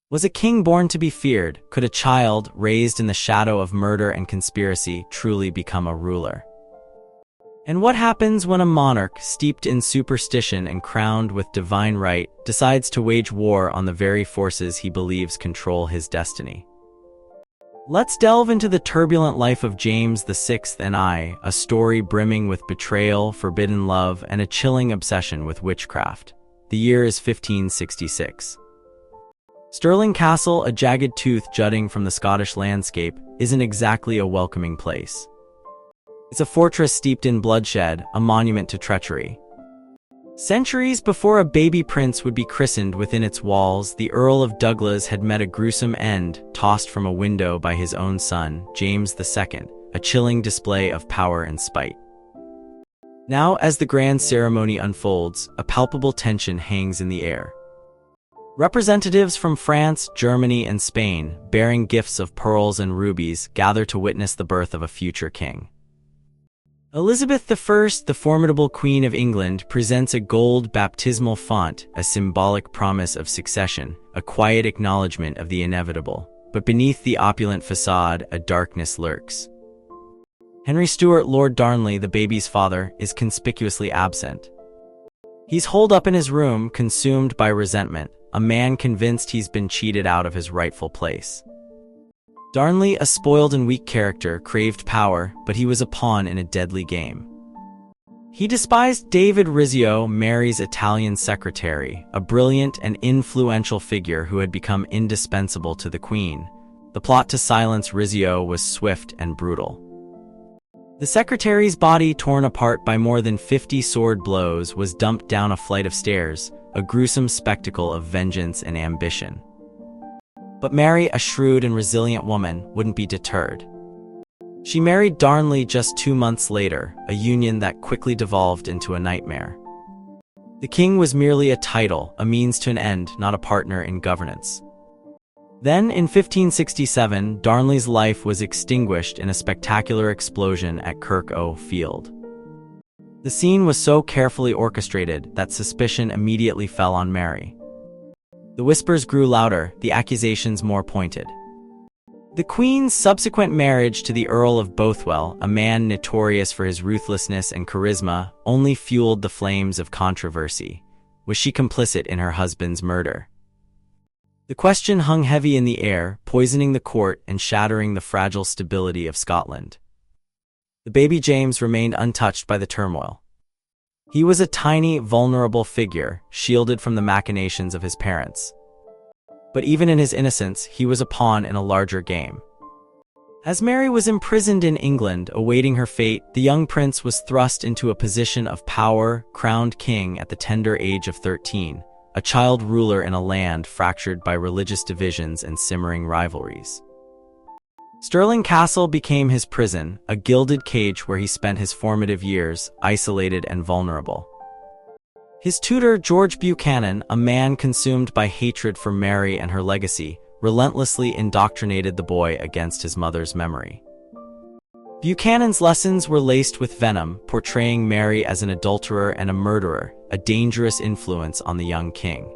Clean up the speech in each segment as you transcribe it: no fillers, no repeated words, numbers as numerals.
Was a king born to be feared? Could a child, raised in the shadow of murder and conspiracy, truly become a ruler? And what happens when a monarch, steeped in superstition and crowned with divine right, decides to wage war on the very forces he believes control his destiny? Let's delve into the turbulent life of James VI and I, a story brimming with betrayal, forbidden love, and a chilling obsession with witchcraft. The year is 1566. Stirling Castle, a jagged tooth jutting from the Scottish landscape, isn't exactly a welcoming place. It's a fortress steeped in bloodshed, a monument to treachery. Centuries before a baby prince would be christened within its walls, the Earl of Douglas had met a gruesome end, tossed from a window by his own son, James II, a chilling display of power and spite. Now, as the grand ceremony unfolds, a palpable tension hangs in the air. Representatives from France, Germany, and Spain, bearing gifts of pearls and rubies, gather to witness the birth of a future king. Elizabeth I, the formidable Queen of England, presents a gold baptismal font, a symbolic promise of succession, a quiet acknowledgement of the inevitable. But beneath the opulent facade, a darkness lurks. Henry Stuart, Lord Darnley, the baby's father, is conspicuously absent. He's holed up in his room, consumed by resentment, a man convinced he's been cheated out of his rightful place. Darnley, a spoiled and weak character, craved power, but he was a pawn in a deadly game. He despised David Rizzio, Mary's Italian secretary, a brilliant and influential figure who had become indispensable to the Queen. The plot to silence Rizzio was swift and brutal. The secretary's body, torn apart by more than 50 sword blows, was dumped down a flight of stairs, a gruesome spectacle of vengeance and ambition. But Mary, a shrewd and resilient woman, wouldn't be deterred. She married Darnley just 2 months later, a union that quickly devolved into a nightmare. The king was merely a title, a means to an end, not a partner in governance. Then, in 1567, Darnley's life was extinguished in a spectacular explosion at Kirk O' Field. The scene was so carefully orchestrated that suspicion immediately fell on Mary. The whispers grew louder, the accusations more pointed. The Queen's subsequent marriage to the Earl of Bothwell, a man notorious for his ruthlessness and charisma, only fueled the flames of controversy. Was she complicit in her husband's murder? The question hung heavy in the air, poisoning the court and shattering the fragile stability of Scotland. The baby James remained untouched by the turmoil. He was a tiny, vulnerable figure, shielded from the machinations of his parents. But even in his innocence, he was a pawn in a larger game. As Mary was imprisoned in England, awaiting her fate, the young prince was thrust into a position of power, crowned king at the tender age of 13, a child ruler in a land fractured by religious divisions and simmering rivalries. Stirling Castle became his prison, a gilded cage where he spent his formative years, isolated and vulnerable. His tutor, George Buchanan, a man consumed by hatred for Mary and her legacy, relentlessly indoctrinated the boy against his mother's memory. Buchanan's lessons were laced with venom, portraying Mary as an adulterer and a murderer, a dangerous influence on the young king.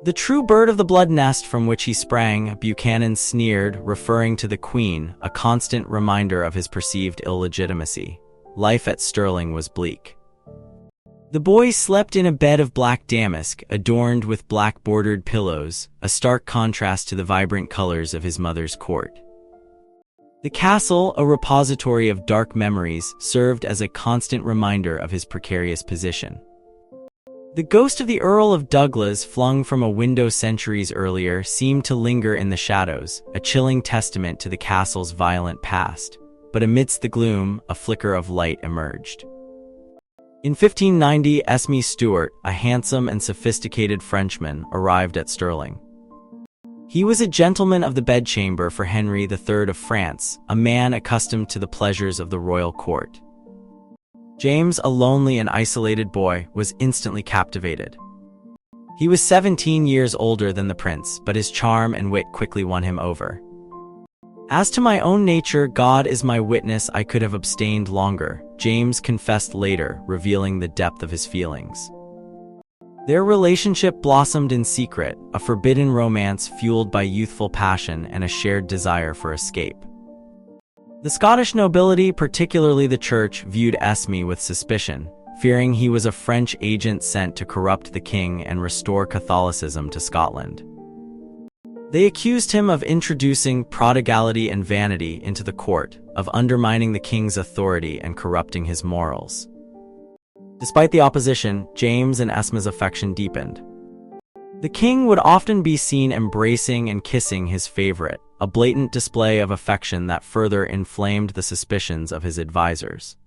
The true bird of the blood nest from which he sprang, Buchanan sneered, referring to the Queen, a constant reminder of his perceived illegitimacy. Life at Stirling was bleak. The boy slept in a bed of black damask, adorned with black-bordered pillows, a stark contrast to the vibrant colors of his mother's court. The castle, a repository of dark memories, served as a constant reminder of his precarious position. The ghost of the Earl of Douglas, flung from a window centuries earlier, seemed to linger in the shadows, a chilling testament to the castle's violent past. But amidst the gloom, a flicker of light emerged. In 1590, Esmé Stuart, a handsome and sophisticated Frenchman, arrived at Stirling. He was a gentleman of the bedchamber for Henry III of France, a man accustomed to the pleasures of the royal court. James, a lonely and isolated boy, was instantly captivated. He was 17 years older than the prince, but his charm and wit quickly won him over. "As to my own nature, God is my witness, I could have abstained longer," James confessed later, revealing the depth of his feelings. Their relationship blossomed in secret, a forbidden romance fueled by youthful passion and a shared desire for escape. The Scottish nobility, particularly the church, viewed Esmé with suspicion, fearing he was a French agent sent to corrupt the king and restore Catholicism to Scotland. They accused him of introducing prodigality and vanity into the court, of undermining the king's authority and corrupting his morals. Despite the opposition, James and Esmé's affection deepened. The king would often be seen embracing and kissing his favorite, a blatant display of affection that further inflamed the suspicions of his advisors.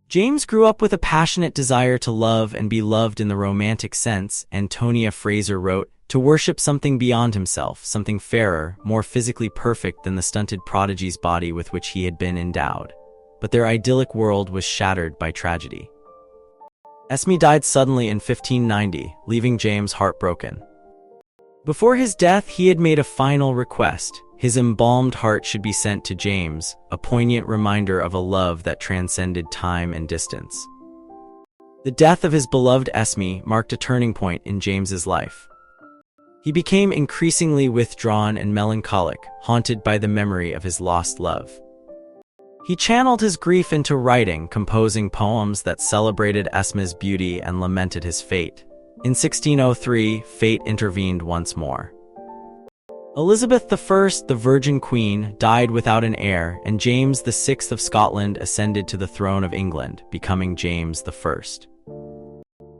James grew up with a passionate desire to love and be loved in the romantic sense, Antonia Fraser wrote, to worship something beyond himself, something fairer, more physically perfect than the stunted prodigy's body with which he had been endowed. But their idyllic world was shattered by tragedy. Esmé died suddenly in 1590, leaving James heartbroken. Before his death, he had made a final request. His embalmed heart should be sent to James, a poignant reminder of a love that transcended time and distance. The death of his beloved Esmé marked a turning point in James's life. He became increasingly withdrawn and melancholic, haunted by the memory of his lost love. He channeled his grief into writing, composing poems that celebrated Esmé's beauty and lamented his fate. In 1603, fate intervened once more. Elizabeth I, the Virgin Queen, died without an heir, and James VI of Scotland ascended to the throne of England, becoming James I.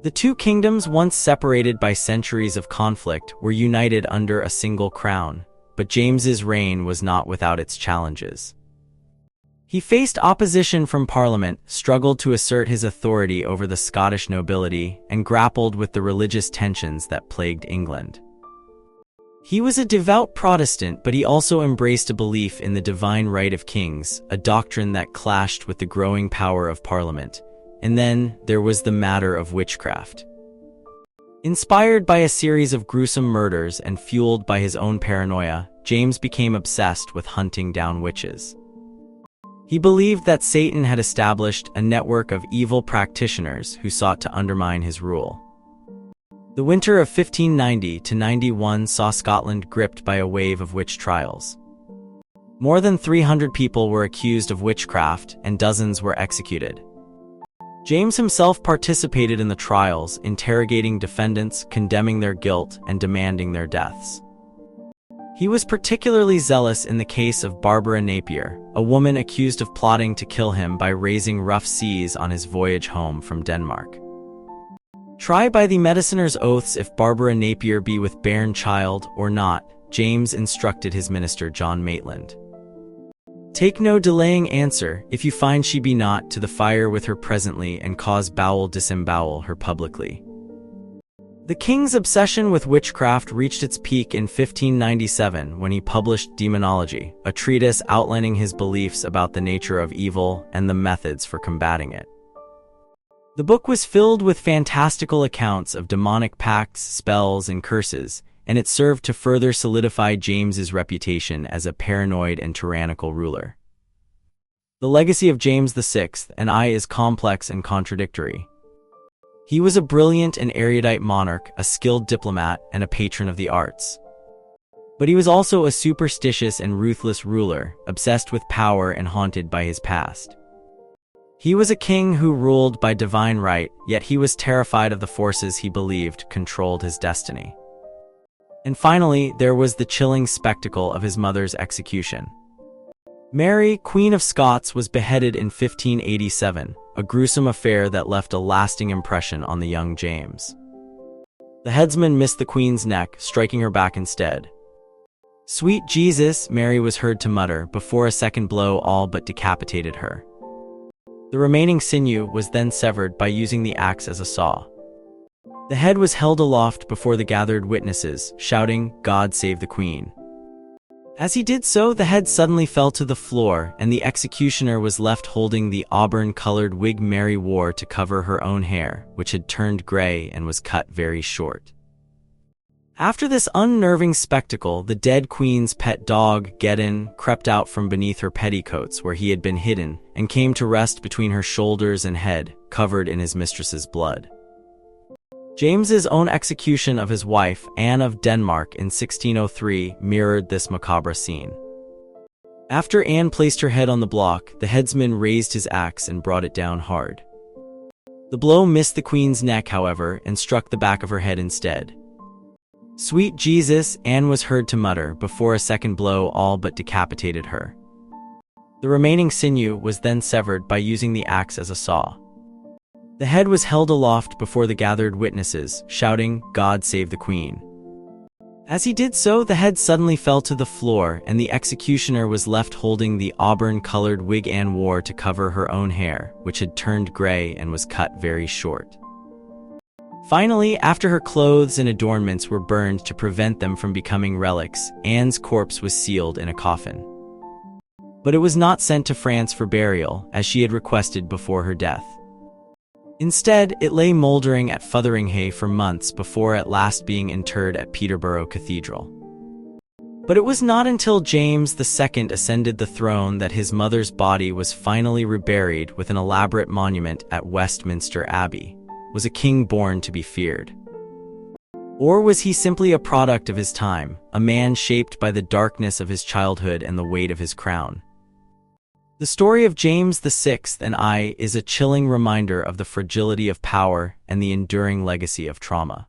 The two kingdoms, once separated by centuries of conflict, were united under a single crown, but James's reign was not without its challenges. He faced opposition from Parliament, struggled to assert his authority over the Scottish nobility, and grappled with the religious tensions that plagued England. He was a devout Protestant, but he also embraced a belief in the divine right of kings, a doctrine that clashed with the growing power of Parliament. And then there was the matter of witchcraft. Inspired by a series of gruesome murders and fueled by his own paranoia, James became obsessed with hunting down witches. He believed that Satan had established a network of evil practitioners who sought to undermine his rule. The winter of 1590–91 saw Scotland gripped by a wave of witch trials. More than 300 people were accused of witchcraft, and dozens were executed. James himself participated in the trials, interrogating defendants, condemning their guilt, and demanding their deaths. He was particularly zealous in the case of Barbara Napier, a woman accused of plotting to kill him by raising rough seas on his voyage home from Denmark. Try by the mediciner's oaths if Barbara Napier be with bairn child or not, James instructed his minister John Maitland. Take no delaying answer, if you find she be not, to the fire with her presently, and cause bowel disembowel her publicly. The king's obsession with witchcraft reached its peak in 1597 when he published Demonology, a treatise outlining his beliefs about the nature of evil and the methods for combating it. The book was filled with fantastical accounts of demonic pacts, spells, and curses, and it served to further solidify James's reputation as a paranoid and tyrannical ruler. The legacy of James VI and I is complex and contradictory. He was a brilliant and erudite monarch, a skilled diplomat, and a patron of the arts. But he was also a superstitious and ruthless ruler, obsessed with power and haunted by his past. He was a king who ruled by divine right, yet he was terrified of the forces he believed controlled his destiny. And finally, there was the chilling spectacle of his mother's execution. Mary, Queen of Scots, was beheaded in 1587, a gruesome affair that left a lasting impression on the young James. The headsman missed the queen's neck, striking her back instead. "Sweet Jesus," Mary was heard to mutter, before a second blow all but decapitated her. The remaining sinew was then severed by using the axe as a saw. The head was held aloft before the gathered witnesses, shouting, "God save the Queen." As he did so, the head suddenly fell to the floor, and the executioner was left holding the auburn-colored wig Mary wore to cover her own hair, which had turned gray and was cut very short. After this unnerving spectacle, the dead queen's pet dog, Gedden, crept out from beneath her petticoats where he had been hidden, and came to rest between her shoulders and head, covered in his mistress's blood. James's own execution of his wife, Anne of Denmark, in 1603 mirrored this macabre scene. After Anne placed her head on the block, the headsman raised his axe and brought it down hard. The blow missed the queen's neck, however, and struck the back of her head instead. "Sweet Jesus," Anne was heard to mutter, before a second blow all but decapitated her. The remaining sinew was then severed by using the axe as a saw. The head was held aloft before the gathered witnesses, shouting, "God save the Queen." As he did so, the head suddenly fell to the floor, and the executioner was left holding the auburn-colored wig Anne wore to cover her own hair, which had turned gray and was cut very short. Finally, after her clothes and adornments were burned to prevent them from becoming relics, Anne's corpse was sealed in a coffin. But it was not sent to France for burial, as she had requested before her death. Instead, it lay mouldering at Fotheringhay for months before at last being interred at Peterborough Cathedral. But it was not until James II ascended the throne that his mother's body was finally reburied with an elaborate monument at Westminster Abbey. Was a king born to be feared? Or was he simply a product of his time, a man shaped by the darkness of his childhood and the weight of his crown? The story of James VI and I is a chilling reminder of the fragility of power and the enduring legacy of trauma.